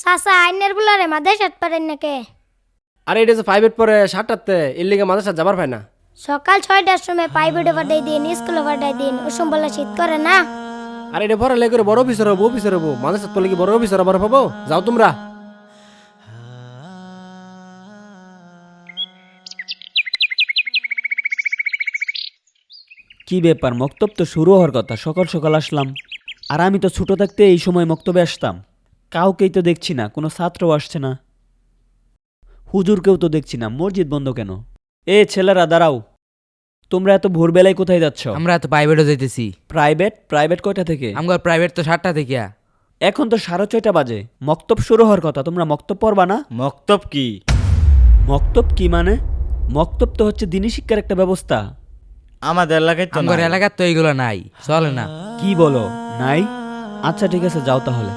চাচা আইনের বুলারে মাদ্রাসাত পারেন নাকি? আরে এটা যে প্রাইভেট পরে 7টাতে এর লিগে মাদ্রাসা যাবার পায় না। সকাল 6টার সময় প্রাইভেটে পাঠাই দিন, স্কুলে পাঠাই দিন, ওসম বলে শীত করে না। আরে এটা পরে লেগে বড় অফিসার হবো মাদ্রাসা পড়লে কি বড় অফিসার আবার পাবো? যাও তোমরা। কি ব্যাপার, মক্তব তো শুরু হওয়ার কথা, সকাল সকাল আসলাম। আর আমি তো ছোট থাকতে এই সময় মক্তবে আসতাম। কাউকেই তো দেখছি না, কোনো ছাত্রও আসছে না, হুজুরকেও তো দেখছি না। মসজিদ বন্ধ কেন? এ ছেলেরা দাঁড়াও, তোমরা এত ভোরবেলায় কোথায় যাচ্ছ? আমরা তো প্রাইভেটও যাইতেছি। প্রাইভেট? প্রাইভেট কয়টা থেকে? আমার প্রাইভেট তো 7টা থেকে। এখন তো 6:30 বাজে, মক্তব শুরু হওয়ার কথা, তোমরা মক্তব পড়বা না? মক্তব কি? মক্তব কি মানে? মক্তব তো হচ্ছে দিনী শিক্ষার একটা ব্যবস্থা। আমাদের এলাকায় তো আমার নাই। এলাকার তো এইগুলো নাই, চলে না। কি বলো, নাই? আচ্ছা ঠিক আছে, যাও তাহলে।